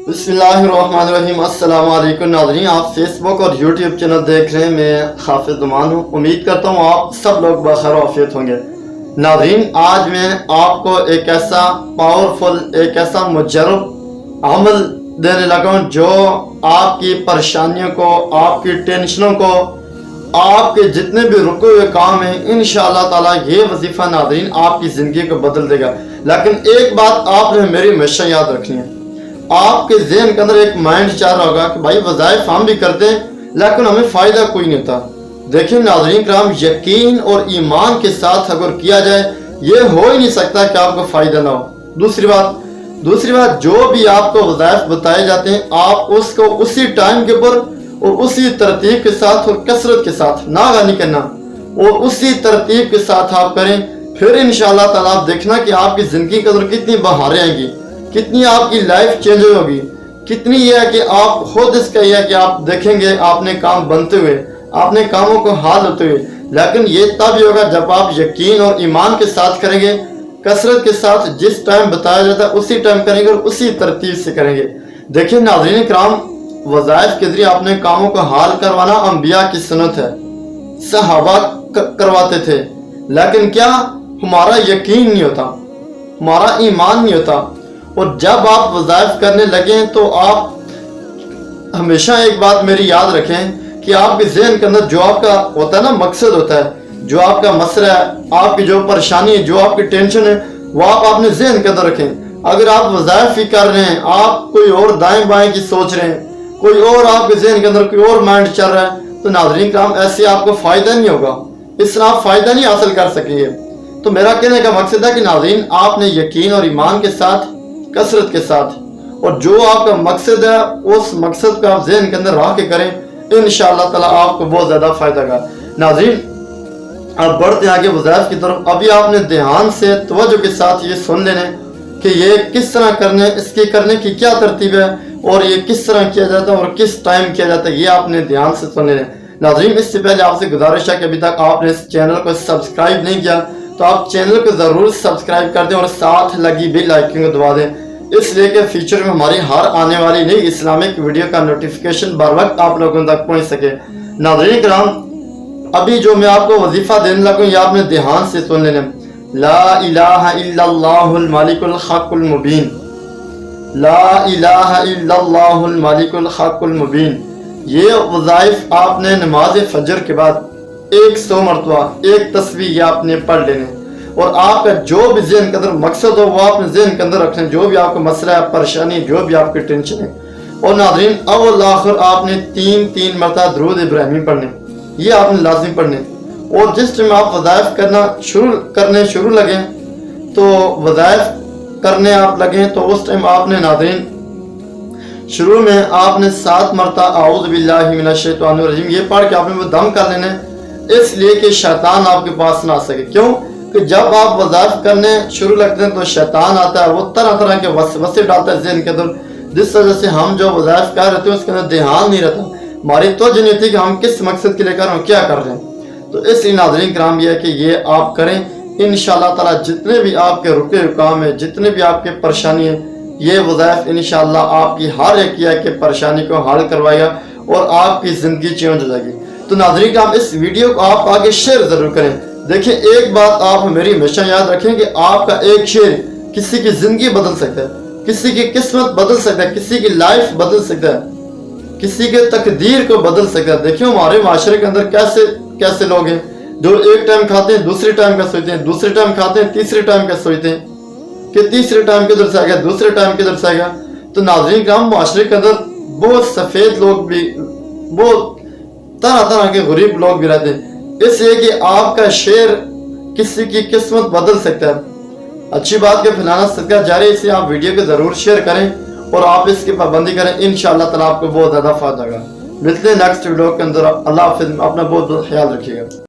बिस्मिल्लाहिर्रहमानिर्रहीम। अस्सलाम वालेकुम नाज़रीन, आप फेसबुक और यूट्यूब चैनल देख रहे हैं। मैं हाफिज़ नुमान हूँ। उम्मीद करता हूँ आप सब लोग बखैर आफियत होंगे। नाज़रीन, आज मैं आपको एक ऐसा पावरफुल, एक ऐसा मुजर्रब अमल देने लगा हूँ जो आपकी परेशानियों को, आपकी टेंशनों को, आपके जितने भी रुके हुए काम हैं, इंशाअल्लाह ताला ये वजीफ़ा नाज़रीन आपकी ज़िंदगी को बदल देगा। लेकिन एक बात आपने मेरी हमेशा याद रखनी है। आपके ज़हन के अंदर एक माइंड चाह रहा होगा कि भाई वज़ाइफ हम भी करते हैं लेकिन हमें फ़ायदा कोई नहीं होता। देखिए नाज़रीन कराम, यकीन और ईमान के साथ अगर किया जाए ये हो ही नहीं सकता कि आपको फ़ायदा ना हो। दूसरी बात, जो भी आपको वज़ाइफ बताए जाते हैं आप उसको उसी टाइम के ऊपर और उसी तरतीब के साथ और कसरत के साथ ना नहीं करना, और उसी तरतीब के साथ आप करें। फिर इंशाअल्लाह ताला आप देखना कि आपकी ज़िंदगी के अंदर कितनी बहारें आएंगी, कितनी आपकी लाइफ चेंज होगी, कितनी ये है कि आप खुद इसका यह है कि आप देखेंगे आपने काम बनते हुए, आपने कामों को हाल होते हुए। लेकिन ये तब ही होगा जब आप यकीन और ईमान के साथ करेंगे, कसरत के साथ, जिस टाइम बताया जाता है उसी टाइम करेंगे और उसी तरतीब से करेंगे। देखिए नाज़रीन कराम, वज़ाइफ के जरिए अपने कामों को हाल करवाना अंबिया की सुन्नत है, सहाबा करवाते थे। लेकिन क्या हमारा यकीन नहीं होता, हमारा ईमान नहीं होता। और जब आप वज़ाइफ करने लगें तो आप हमेशा एक बात मेरी याद रखें कि आपके ज़हन के अंदर जो आपका होता है ना, मकसद होता है, जो आपका मसला है, आपकी जो परेशानी है, जो आपकी टेंशन है, वो आप अपने ज़हन के अंदर रखें। अगर आप वज़ाइफ ही कर रहे हैं, आप कोई और दाएं बाएं की सोच रहे हैं, कोई और आपके ज़हन के अंदर कोई और माइंड चल रहा है, तो नाज़रीन कराम ऐसे आपको फ़ायदा नहीं होगा, इससे आप फ़ायदा नहीं हासिल कर सकेंगे। तो मेरा कहने का मकसद है कि नाज़रीन आपने यकीन और ईमान के साथ, कसरत के साथ, और जो आपका मकसद है उस मकसद को आप ज़हन के अंदर रख के करें, इंशाअल्लाह ताला आपको बहुत ज़्यादा फ़ायदा होगा। नाज़रीन अब बढ़ते आगे वज़ाइफ की तरफ। अभी आपने ध्यान से तवज्जो के साथ ये सुन लेने कि ये किस तरह करने, इसके करने की क्या तरतीब है और ये किस तरह किया जाता है और किस टाइम किया जाता है, ये आपने ध्यान से सुन लेना। नाज़रीन इससे पहले आपसे गुजारिश है कि अभी तक आपने इस चैनल को सब्सक्राइब नहीं किया तो आप चैनल को ज़रूर सब्सक्राइब कर दें और साथ लगी बेल आइकन को दबा दें, इसलिए कि फ्यूचर में हमारी हर आने वाली नई इस्लामिक वीडियो का नोटिफिकेशन बर वक्त आप लोगों तक पहुंच सके। नाज़रीन कराम, अभी जो मैं आपको वजीफा देने लगा हूं ये आपने ध्यान से सुन लेना। ला इलाहा इल्लल्लाहुल मालिकुल हक़्क़ुल मुबीन, ला इलाहा इल्लल्लाहुल मालिकुल हक़्क़ुल मुबीन। ये वज़ाइफ आपने नमाज फजर के बाद 100 मरतबा एक तस्बीह आपने पढ़ लेने, और आपका जो भी ज़हन के अंदर मकसद हो वो आपने ज़हन के अंदर रखना, जो भी आपका मसला है, परेशानी, जो भी आपकी टेंशन है। और नाज़रीन अव्वल आखिर आपने 3 मरतबा दुरूद इब्राहिमी पढ़ने, ये आपने लाजिम पढ़ने। और जिस टाइम आप वज़ाइफ करने शुरू लगें तो वज़ाइफ करने आप लगें तो उस टाइम आपने नाज़रीन शुरू में आपने 7 मरतबा आऊज़ु बिल्लाहि मिनश शैतानिर रजीम ये पढ़ के आपने वो दम कर लेने, इसलिए कि शैतान आपके पास ना आ सके। क्यों कि जब आप वज़ाइफ करने शुरू लगते हैं तो शैतान आता है, वो तरह तरह के वसवसे डालता है ज़हन के अंदर, जिस वजह से हम जो वज़ाइफ कर रहे हैं उसके अंदर ध्यान नहीं रहता, हमारी तवज्जो नहीं होती कि हम किस मकसद के लिए कर रहे हैं, क्या कर रहे हैं। तो इसलिए नाज़रीन कराम ये है कि ये आप करें, इंशाअल्लाह ताला जितने भी आपके रुके हुए काम है, जितने भी आपके परेशानी है, ये वज़ाइफ इंशाअल्लाह आपकी हर एक के परेशानी को हल करवाएगा और आपकी ज़िंदगी चेंज हो जाएगी। तो नाज़रीन कराम इस वीडियो को आप आगे शेयर ज़रूर करें। देखिए एक बात आप मेरी हमेशा याद रखें कि आपका एक शेयर किसी की ज़िंदगी बदल सकता है, किसी की किस्मत बदल सकता है, किसी की लाइफ बदल सकता है, किसी के तकदीर को बदल सकता है। देखिए हमारे माशरे के अंदर कैसे लोग हैं जो एक टाइम खाते हैं दूसरे टाइम का सोचते हैं, दूसरे टाइम खाते हैं तीसरे टाइम का सोचते हैं कि तीसरे टाइम किधर से आ गया, दूसरे टाइम किधर से आ गया। तो नाज़रीन कराम माशरे के अंदर बहुत सफ़ेद लोग भी, बहुत तरह तरह के गरीब लोग भी रहते हैं, इसलिए कि आपका शेर किसी की किस्मत बदल सकता है। अच्छी बात के फैलाना सदका जारी, इसलिए आप वीडियो को ज़रूर शेयर करें और आप इसकी पाबंदी करें, इंशाअल्लाह ताला आपको बहुत ज़्यादा फायदा होगा। मिलते हैं नेक्स्ट वीडियो के अंदर। अल्लाह हाफ़िज़, अपना बहुत बहुत ख्याल रखिएगा।